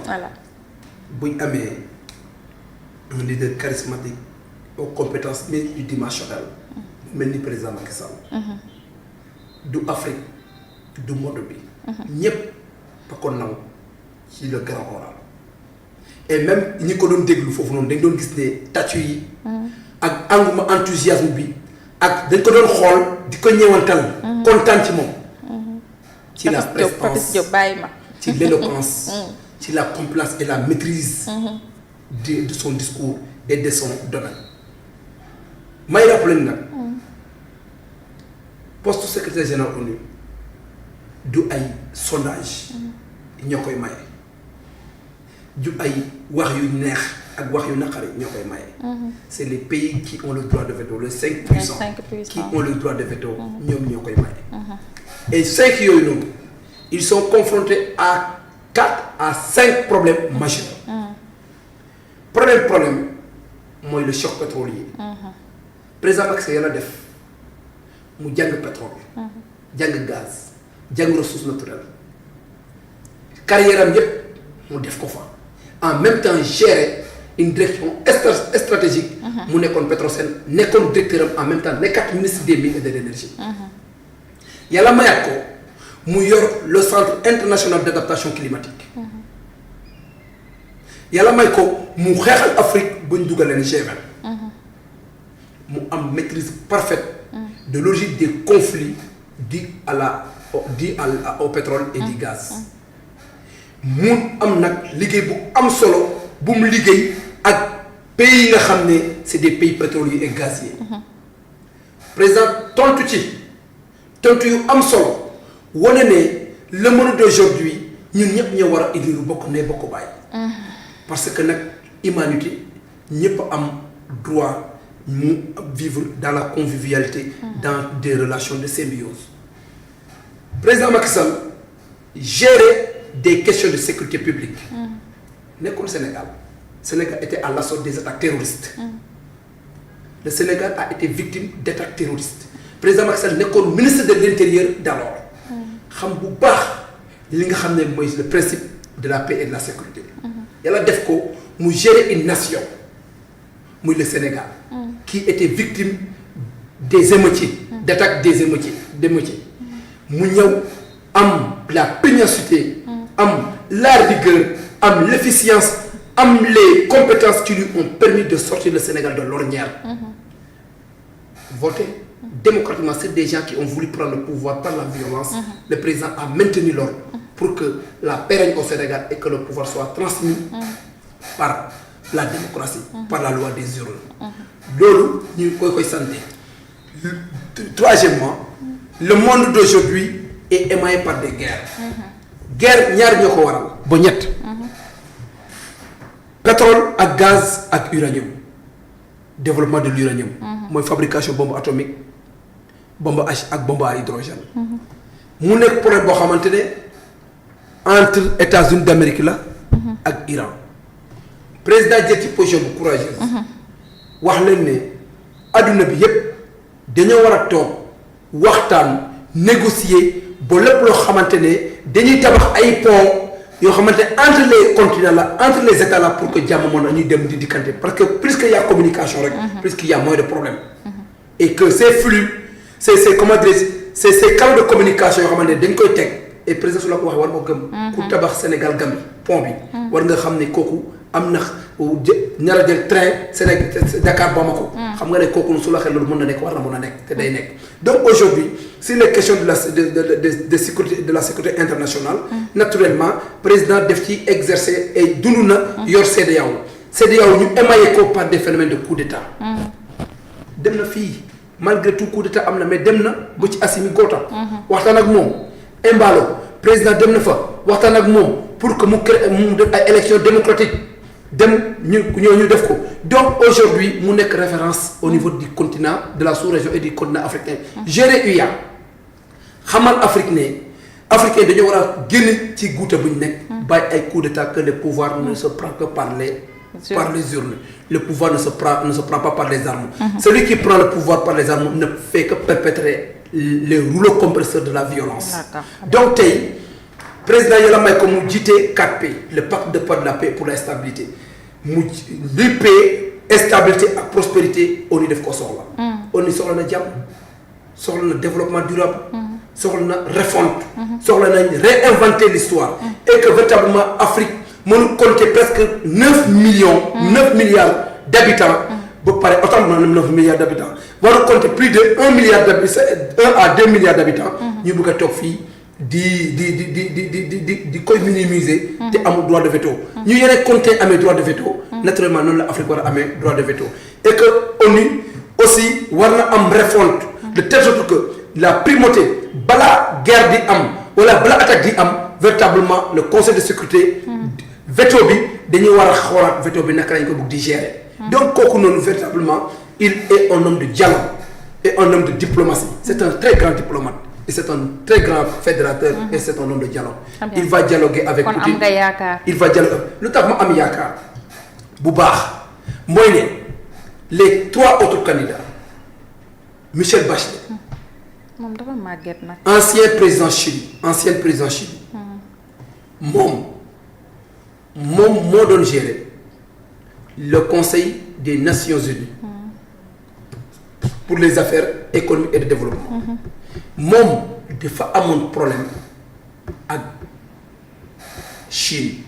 Voilà. buñ amee un leader charismatique aux compétences multidimensionnelles mel ni président Macky Sall. du Afrique du monde bi. ñëpp ba ko naw ci le grand oral. et même ñi ko doon déglu foofu noonu dañ doon gis ne tàccu yi. ak engouement enthousiasme bi ak dañ ko doon xool di ko ñëwantal. kontaan ci moom. ci la prestance ci l'éloquence ci la complaisance et la maîtrise de son discours et de son domaine. may rappelé nag poste secrétaire général ONU du ay sondage ñoo koy maye du ay wax yu neex ak wax yu naqari ñoo koy maye. c'est les pays qui ont le droit de veto les 5 puissants qui ont le droit de veto ñoom ñoo koy maye. et 5 yooyu noonu ils sont confrontés à 4 à 5 problèmes majeurs. problème mooy le choc pétrolier. président Macky Sall yàlla def mu jàng pétrole. jàng gaz jàng ressources naturelles carrière am yépp mu def ko fa en même temps gérer une direction stratégique. mu nekkoon Petrosen nekkoon directeur am en même temps nekkaat ministre des mines et de l'énergie. yàlla mayaat ko mu yor le centre international d'adaptation climatique. yàlla may ko mu xeexal Afrique ba ñu dugal leen G20. mu am maîtrise parfaite de logique des conflits dus au pétrole et du gaz. mu am nag liggéey bu am solo bu mu liggéey ak pays yi nga xam ne c'est des pays pétroliers et gaziers. président tontu yu am solo wane ne le monde d'aujourd'hui ñun ñëpp ñoo war a indi lu bokk ne bokk bàyyi. parce que nag humanité ñëpp am droit mu vivre dans la convivialité. dans des relations de symbiose. président Macky Sall gérer des questions de sécurité publique. nekkoon Sénégal était à l'assaut des attaques terroristes. le Sénégal a été victime d'attaques terroristes. président Macky Sall nekkoon ministre de l'intérieur d'alors. xam bu baax li nga xam ne mooy le principe de la paix et de la sécurité. yàlla def ko mu gérer une nation muy le Sénégal. qui était victime des émeutiers. d'attaques des émeutiers mu ñëw am la pugnacité. am la rigueur am l'efficience am les compétences qui lui ont permis de sortir le Sénégal de l'ornière. voter démocratiquement, c'est des gens qui ont voulu prendre le pouvoir par la violence. Le président a maintenu l'ordre pour que la paix règne au Sénégal et que le pouvoir soit transmis par la démocratie, par la loi des urnes. loolu ñu koy santé. Troisièmement, le monde d'aujourd'hui est émaillé par des guerres. guerre ñaar ñoo ko waral ba ñett. pétrole ak gaz ak uranium. développement de l'uranium. mooy fabrication bombe atomique bombe H ak bombe à hydrogène. mu nekk problème boo xamante ne entre États-Unis d'Amérique la ak Iran. président jël ci position bu courageuse. wax leen ne adduna bi yépp dañoo war a toog waxtaan négocier ba lépp loo xamante ne dañuy tabax ay pont yoo xamante ne entre les continents là entre les états là pour que jàmm mën a ñuy dem di dikkante parce que plus qu'il y a communication rek. plus qu'il y a moins de problèmes. et que ces flux ces comment dire ces canaux de communication yoo xamante ne dañ koy teg et président su la ko waxee war nga gëm. ku tabax Sénégal Gambie pont bi. war nga xam ne kooku am na ñaar a jël train Sénégal Dakar Bamako. xam nga ne kooku su la xel loolu mën na nekk war na mën a nekk te day nekk. donc aujourd'hui sur les questions de sécurité de la sécurité internationale. naturellement président def ci exercer et dund na yor CEDEAO ñu émaillé ko par des phénomènes de coup d'état. dem na fii malgré tout coup d'état am na mais dem na ba ci Assimi Goïta. waxtaan ak moom Embalo président dem na fa waxtaan ak moom pour que mu crée mu def ay élections démocratiques dem ñu def ko donc aujourd'hui mu nekk référence au niveau du continent de la sous-région et du continent africain. gérer UA xamal africain dañoo war a génn ci guuta bu ñu nekk. bàyyi ay coup d'état que le pouvoir ne se prend que par les urnes. Le pouvoir ne se prend pas par les armes. Celui qui prend le pouvoir par les armes ne fait que perpétrer les rouleaux compresseurs de la violence. Donc président yàlla may ko mu jiite 4P le pacte de paix de la paix pour la stabilité mu luy paix stabilité ak prospérité ONU def ko soxla. ONU soxla na jàmm soxla na développement durable. soxla na refonte. soxla nañ réinventer l'histoire et que véritablement Afrique mënu compter presque 9 millions. 9 milliards d'habitants. ba pare autant de 9 milliards d'habitants war a compter plus de 1 milliard d'habitants 1 à 2 milliards d'habitants. ñu bëgg a toog fii di koy minimiser. te amul droit de veto. ñu yeneen compter amee droit de veto. naturellement noonu la Afrique war a amee droit de veto et que ONU aussi war na am refonte. de telle sorte que la primauté balaa guerre di am wala balaa attaque di am véritablement le conseil de sécurité. veto bi dañuy war a xoolaat veto bi naka lañ ko bëgg di gérer. donc kooku noonu véritablement il est un homme de dialogue et un homme de diplomatie c'est un très grand diplomate et c'est un très grand fédérateur et c'est un homme de dialogue il va dialoguer avec Poutine il va dialoguer lu tax ma am yaakaar bu baax mooy ne les 3 autres candidats Michel Bachelet moom dafa màgget nag ancien président Chili moom moo doon gérer le Conseil des Nations Unies pour les affaires économiques et de développement moom dafa amoon problème ak Chine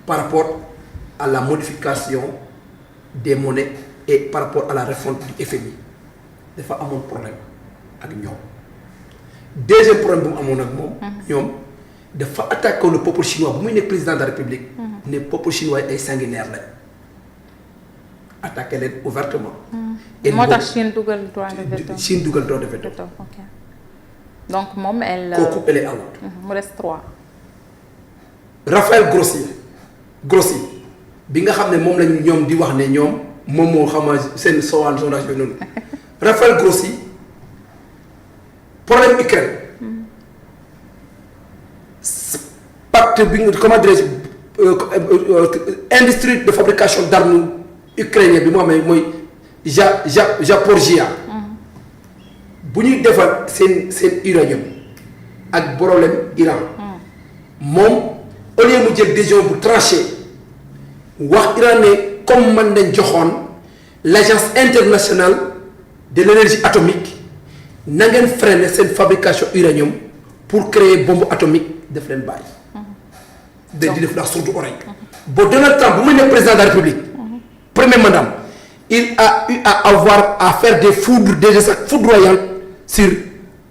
par rapport à la modification des monnaies et par rapport à la refonte du FMI dafa amoon problème ak ñoom deuxième problème bu mu amoon ak moom ñoom dafa attaqué le peuple chinois bu muy nekk président de la République ne peuple chinois ay sanguinaire lañ attaqué leen ouvertement et moo tax Chine dugal droit de veto Chine dugal droit de veto ok donc moom elle kooku elle est out mu reste 3 Raphaël Grossi bi nga xam ne moom lañ ñoom di wax ne ñoom moom moo xam seen sowaan sondage yooyu noonu Raphaël Grossi problème Ukraine pacte bi nga comment dirais-je industrie de fabrication d'armes ukrainien bi mu amee mooy Zaporijia bu ñuy defar seen uranium ak problème Iran moom au lieu mu jël décision bu tranché wax Iran ne comme man nañ joxoon l'agence internationale de l'énergie atomique na ngeen freiner seen fabrication uranium pour créer bombe atomique def leen bàyyi di def la sourde oreille ba Donald Trump bu muy nekk président de la République premier mandat il a eu à avoir à faire des foudres des attaques foudroyantes sur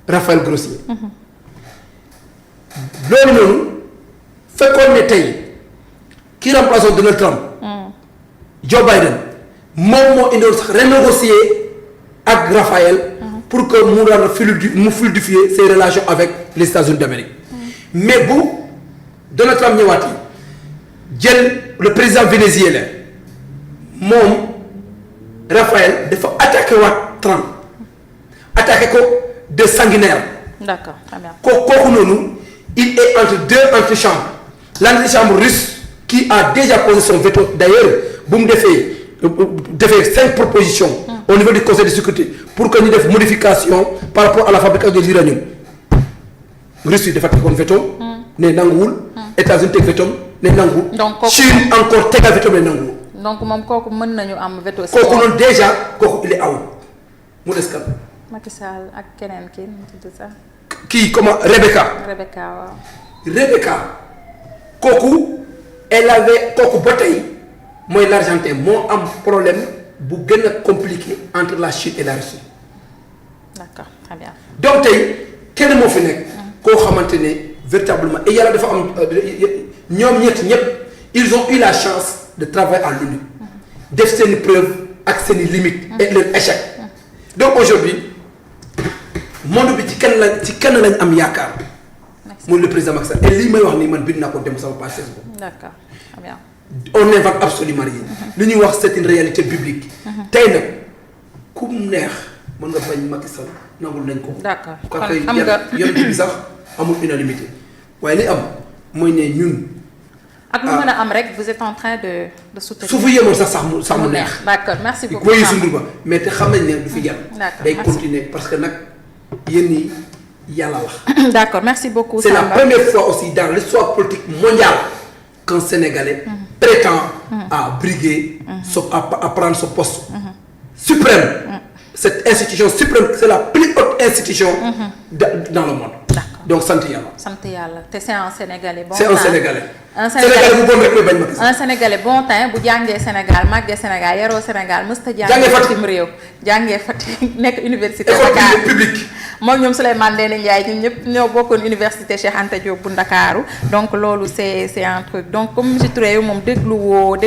Raphaël Grossi loolu noonu fekkoon ne tey ki remplaçant Donald Trump Joe Biden moom moo indoon sax renégocier ak Raphaël pour que mu daan fluidifier ses relations avec les États-Unis d'Amérique mais bu Donald Trump ñëwaat yi jël le président vénézuélien moom Raphaël dafa attaqué waat Trump attaqué ko de sanguinaire. D'accord, très bien. kooku noonu il est entre deux antichambres l'antichambre russe qui a déjà posé son veto d'ailleurs bu mu defee 5 propositions au niveau du conseil de sécurité pour que ñu def modification par rapport à la fabrication de l'uranium Russie dafa tegoon veto ne nanguwul États-Unis teg veto ne nanguwul Chine encore tegal veto ne nanguwul donc moom kooku mën nañu am veto kooku noonu déjà kooku il est out mu des kan Macky Sall ak keneen kii nu tudd sax kii comment Rebecca waaw Rebecca kooku elle avait kooku ba tey mooy l'Argentin moo am problème bu gën a compliqué entre la Chine et la Russie. D'accord, très bien. donc tey kenn moo fi nekk. koo xamante ne véritablement et yàlla dafa am ñoom ñëpp ils ont eu la chance de travailler à l'ONU def seen i preuve ak seen i limites. et leur échec. donc aujourd'hui monde bi ci kenn lañ am yaakaar. mooy le président Macky Sall et lii may wax nii man bind naa ko dem sama page Facebook. D'accord, très bien. on n'invente absolument rien. li ñuy wax c'est une réalité publique. tey nag ku mu neex mën nga bañ Macky Sall nangul nañ ko. D'accord kon xam nga yoon bi sax amul unanimité waaye li am mooy ne ñun. ak lu mën a am rek vous êtes en train de soutenir. su fi yemoon sax mu neex. D'accord, merci beaucoup. koy sundur ba mais te xam nañ ne du fi yem. D'accord, day continuer parce que nag yéen ñi yàlla la. D'accord, merci beaucoup. C'est la Samba. première fois aussi dans l'histoire politique mondiale qu'un Sénégalais prétend à briguer, à prendre ce poste suprême. Cette institution suprême, c'est la plus haute institution dans le monde. D'accord. Donc sant yàlla. sant yàlla te c'est un Sénégalais bon C'est un teint. Sénégalais. Un Sénégalais bu bon rek mooy bañ Macky Sall. un Sénégalais bon teint bu jàngee Sénégal màggee Sénégal yaroo Sénégal mësta Jàngee jàngee Fatick. bitim réew jàngee Fatick nekk université École Dakar publique. moom ñoom Souleymane Ndéné Ndiaye ñun ñëpp ñoo bokkoon université Cheikh Anta Diop bu Ndakaaru donc loolu c'est un truc donc comme Mimi Touré yow moom dégluwoo